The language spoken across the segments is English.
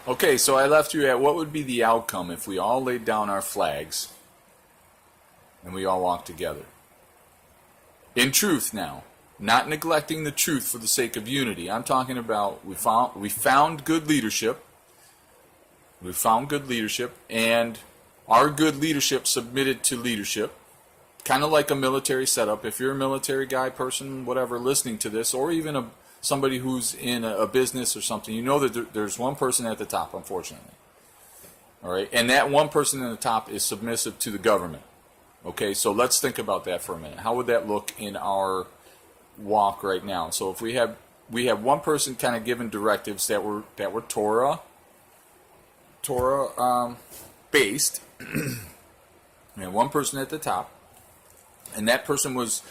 Okay, so I left you at what would be the outcome if we all laid down our flags and we all walked together. In truth now, not neglecting the truth for the sake of unity. I'm talking about we found good leadership. We found good leadership, and our good leadership submitted to leadership. Kind of like a military setup. If you're a military guy, person, whatever, listening to this, or even somebody who's in a business or something, you know that there's one person at the top, unfortunately. All right, and that one person at the top is submissive to the government. Okay, so let's think about that for a minute. How would that look in our walk right now? So if we have one person kind of giving directives that were Torah based, and one person at the top, and that person was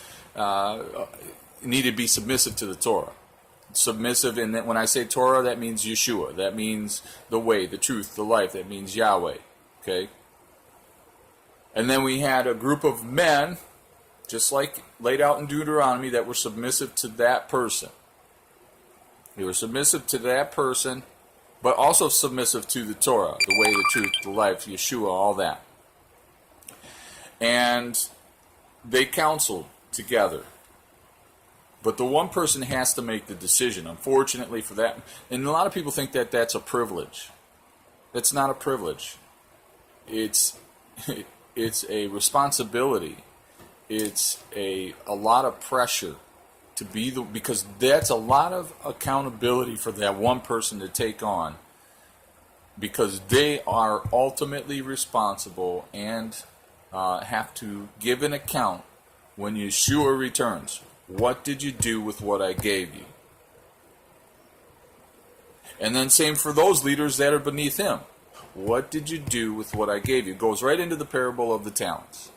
needed to be submissive to the Torah. Submissive, and when I say Torah, that means Yeshua. That means the way, the truth, the life. That means Yahweh. Okay. And then we had a group of men, just like laid out in Deuteronomy, that were submissive to that person. They were submissive to that person, but also submissive to the Torah, the way, the truth, the life, Yeshua, all that. And they counseled together. But the one person has to make the decision, unfortunately for that. And a lot of people think that that's a privilege. That's not a privilege. It's a responsibility. It's a lot of pressure to be because that's a lot of accountability for that one person to take on, because they are ultimately responsible and have to give an account when Yeshua returns. What did you do with what I gave you? And then same for those leaders that are beneath him. What did you do with what I gave you? It goes right into the parable of the talents.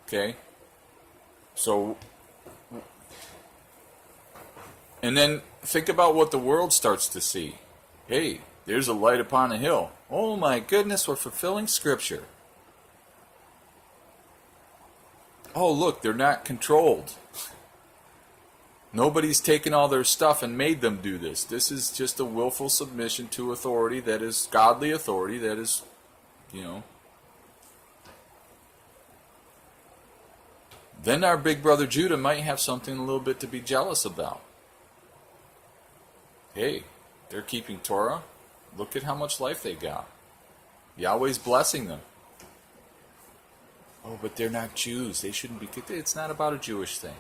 Okay? So, and then think about what the world starts to see. Hey, there's a light upon a hill. Oh my goodness, we're fulfilling Scripture. Oh, look, they're not controlled. Nobody's taken all their stuff and made them do this. This is just a willful submission to authority that is godly authority, that is, Then our big brother Judah might have something a little bit to be jealous about. Hey, they're keeping Torah. Look at how much life they got. Yahweh's blessing them. Oh, but they're not Jews. They shouldn't be. It's not about a Jewish thing.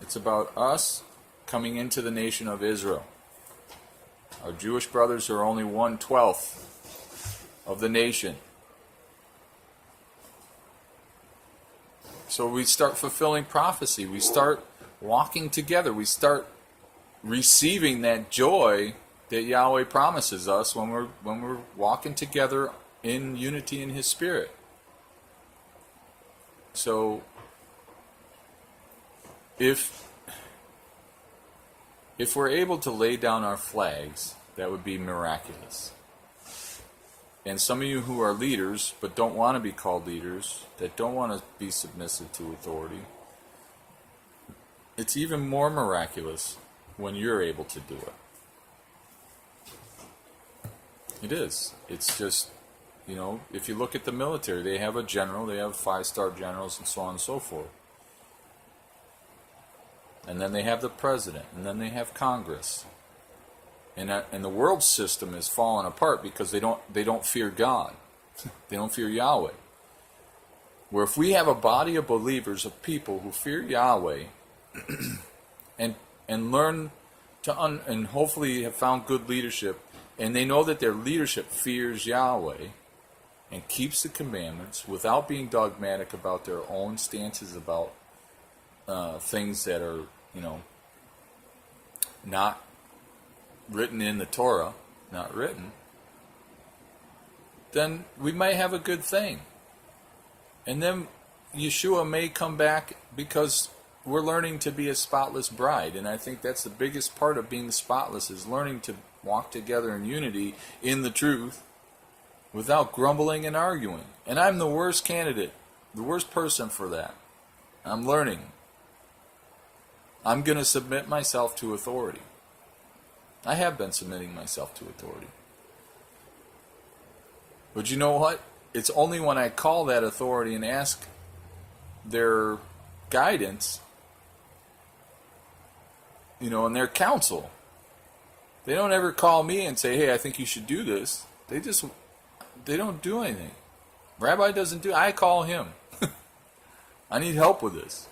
It's about us coming into the nation of Israel. Our Jewish brothers are only 1/12 of the nation. So we start fulfilling prophecy. We start walking together. We start receiving that joy that Yahweh promises us when we're walking together in unity in His Spirit. So, if we're able to lay down our flags, that would be miraculous. And some of you who are leaders, but don't want to be called leaders, that don't want to be submissive to authority, it's even more miraculous when you're able to do it. It is. It's just, if you look at the military, they have a general, they have 5-star generals, and so on and so forth. And then they have the president, and then they have Congress. And the world system is falling apart because they don't fear God. They don't fear Yahweh. Where if we have a body of believers, of people who fear Yahweh, and learn to and hopefully have found good leadership, and they know that their leadership fears Yahweh and keeps the commandments without being dogmatic about their own stances about things that are, not written in the Torah, not written, then we might have a good thing. And then Yeshua may come back because we're learning to be a spotless bride. And I think that's the biggest part of being spotless, is learning to walk together in unity in the truth without grumbling and arguing. And I'm the worst candidate, the worst person for that. I'm learning. I'm going to submit myself to authority. I have been submitting myself to authority. But you know what? It's only when I call that authority and ask their guidance, and their counsel. They don't ever call me and say, hey, I think you should do this. They don't do anything. Rabbi doesn't do it. I call him. I need help with this.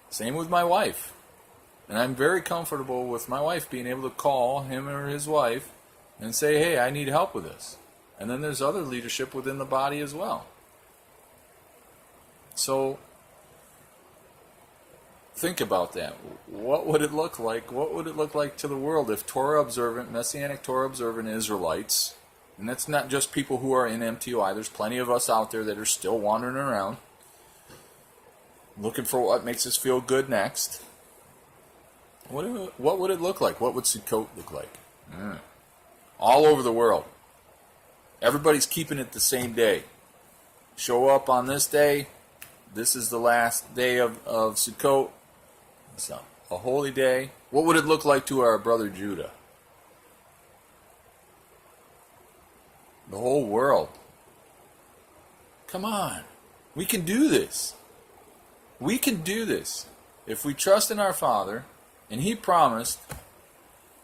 Same with my wife. And I'm very comfortable with my wife being able to call him or his wife and say, hey, I need help with this. And then there's other leadership within the body as well. So, think about that. What would it look like? What would it look like to the world if Torah-observant, Messianic Torah-observant Israelites, and that's not just people who are in MTOI, there's plenty of us out there that are still wandering around, looking for what makes us feel good next. What would it look like? What would Sukkot look like? All over the world. Everybody's keeping it the same day. Show up on this day. This is the last day of Sukkot. It's a holy day. What would it look like to our brother Judah? The whole world. Come on. We can do this. We can do this. If we trust in our Father, and He promised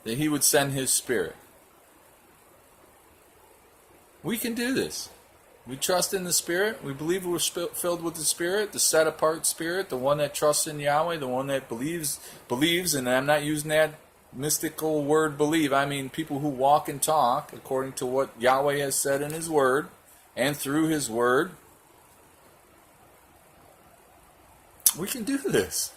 that He would send His Spirit. We can do this. We trust in the Spirit. We believe we're filled with the Spirit, the set-apart Spirit, the one that trusts in Yahweh, the one that believes, and I'm not using that mystical word believe. I mean people who walk and talk according to what Yahweh has said in His Word and through His Word. We can do this.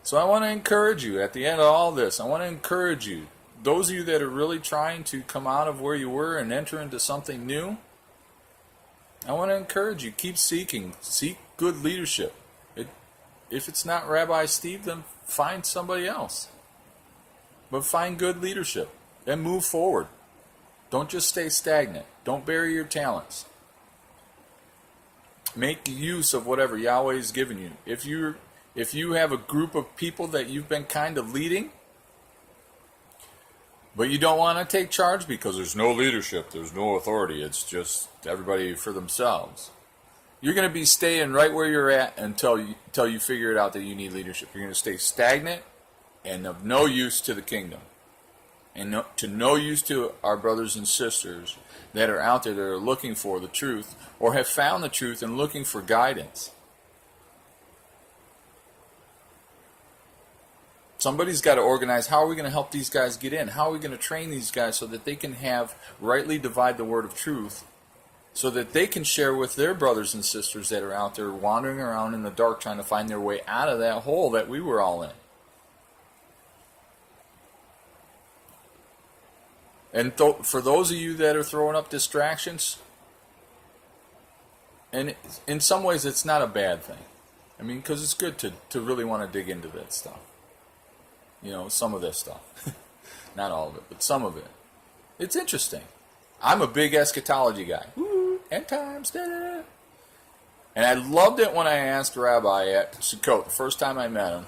So I want to encourage you at the end of all this. I want to encourage you. Those of you that are really trying to come out of where you were and enter into something new, I want to encourage you. Keep seeking. Seek good leadership. If it's not Rabbi Steve, then find somebody else. But find good leadership and move forward. Don't just stay stagnant. Don't bury your talents. Make use of whatever Yahweh has given you. If you have a group of people that you've been kind of leading, but you don't want to take charge because there's no leadership, there's no authority, it's just everybody for themselves, you're going to be staying right where you're at until you figure it out that you need leadership. You're going to stay stagnant and of no use to the kingdom. And to no use to our brothers and sisters that are out there that are looking for the truth or have found the truth and looking for guidance. Somebody's got to organize, how are we going to help these guys get in? How are we going to train these guys so that they can rightly divide the word of truth, so that they can share with their brothers and sisters that are out there wandering around in the dark trying to find their way out of that hole that we were all in. And for those of you that are throwing up distractions, and in some ways it's not a bad thing. I mean, because it's good to really want to dig into that stuff. Some of this stuff. Not all of it, but some of it. It's interesting. I'm a big eschatology guy. Woo, end times, da-da-da. And I loved it when I asked Rabbi at Sukkot, the first time I met him.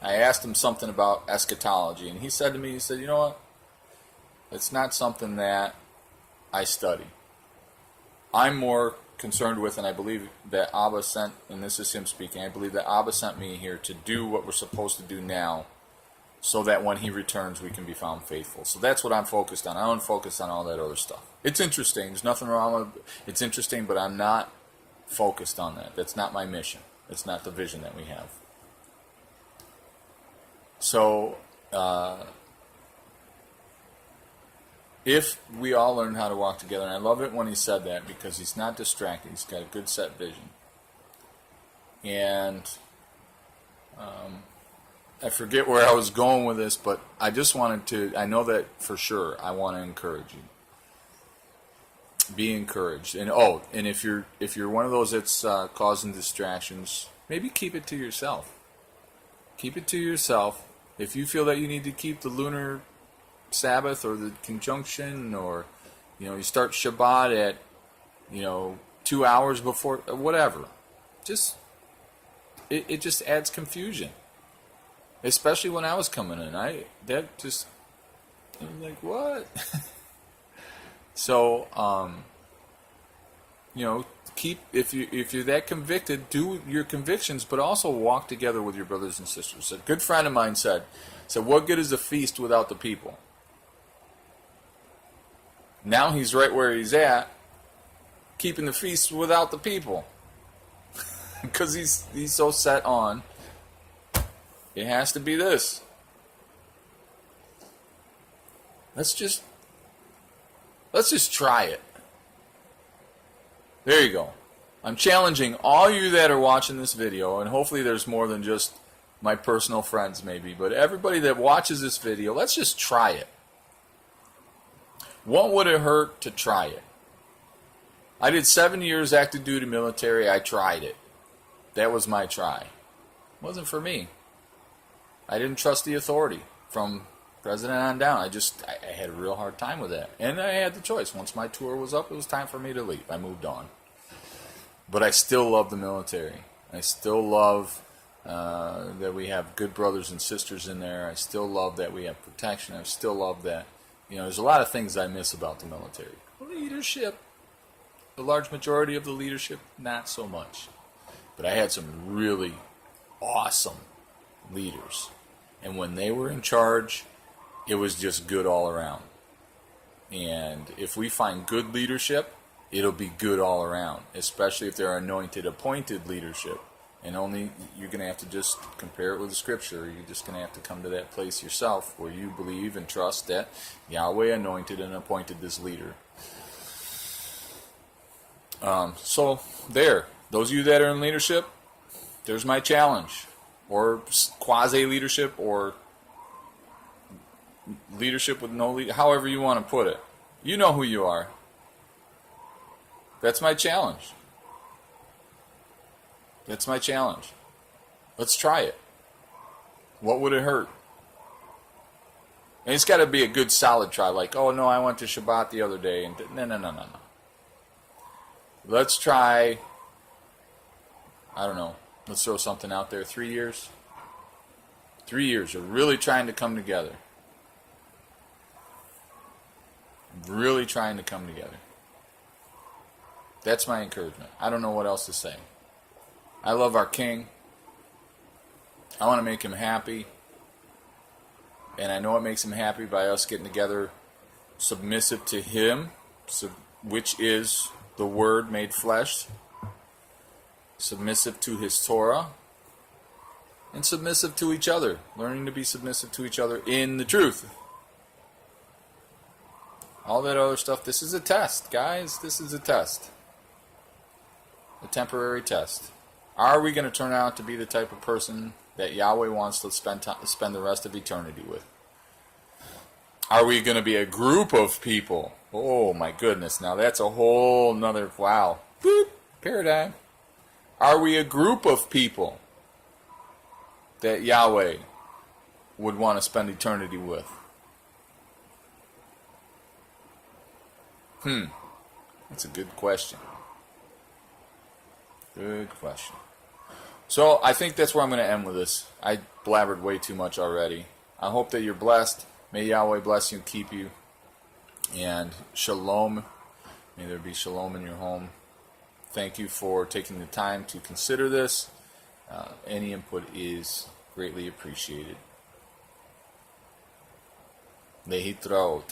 I asked him something about eschatology, and he said to me, you know what? It's not something that I study. I'm more concerned with, and I believe that Abba sent, and this is him speaking, I believe that Abba sent me here to do what we're supposed to do now, so that when He returns we can be found faithful. So that's what I'm focused on. I don't focus on all that other stuff. It's interesting. There's nothing wrong with it. It's interesting, but I'm not focused on that. That's not my mission. It's not the vision that we have. So, if we all learn how to walk together, and I love it when he said that because he's not distracted. He's got a good set vision. And I forget where I was going with this, but I just wanted to, I know that for sure, I want to encourage you. Be encouraged. And if you're one of those that's causing distractions, maybe keep it to yourself. Keep it to yourself. If you feel that you need to keep the lunar Sabbath or the conjunction, or you start Shabbat at 2 hours before, whatever, it just adds confusion. especially when I was coming in. I was like, what? So, keep if you're that convicted, do your convictions, but also walk together with your brothers and sisters. A good friend of mine said, "What good is a feast without the people?" Now he's right where he's at, keeping the feast without the people, because he's so set on it has to be this. Let's just try it. There you go. I'm challenging all you that are watching this video, and hopefully there's more than just my personal friends maybe, but everybody that watches this video, let's just try it. What would it hurt to try it? I did 7 years active duty military. I tried it. That was my try. It wasn't for me. I didn't trust the authority from president on down. I had a real hard time with that. And I had the choice. Once my tour was up, it was time for me to leave. I moved on. But I still love the military. I still love that we have good brothers and sisters in there. I still love that we have protection. I still love that. There's a lot of things I miss about the military. Leadership. The large majority of the leadership, not so much. But I had some really awesome leaders. And when they were in charge, it was just good all around. And if we find good leadership, it'll be good all around, especially if they're anointed, appointed leadership. And only you're going to have to just compare it with the scripture. You're just going to have to come to that place yourself where you believe and trust that Yahweh anointed and appointed this leader. So there, those of you that are in leadership, there's my challenge. Or quasi-leadership, or leadership with no lead, however you want to put it. You know who you are. That's my challenge. That's my challenge. Let's try it. What would it hurt? And it's got to be a good solid try, like, oh no, I went to Shabbat the other day, and no. Let's try, I don't know, let's throw something out there, 3 years. 3 years of really trying to come together. Really trying to come together. That's my encouragement. I don't know what else to say. I love our King. I want to make him happy. And I know it makes him happy by us getting together submissive to him, which is the Word made flesh. Submissive to his Torah. And submissive to each other. Learning to be submissive to each other in the truth. All that other stuff, this is a test, guys. This is a test. A temporary test. Are we going to turn out to be the type of person that Yahweh wants to spend the rest of eternity with? Are we going to be a group of people? Oh my goodness, now that's a whole nother, wow, boop, paradigm. Are we a group of people that Yahweh would want to spend eternity with? That's a good question. Good question. So I think that's where I'm going to end with this. I blabbered way too much already. I hope that you're blessed. May Yahweh bless you and keep you. And shalom. May there be shalom in your home. Thank you for taking the time to consider this. Any input is greatly appreciated. Lehitraot.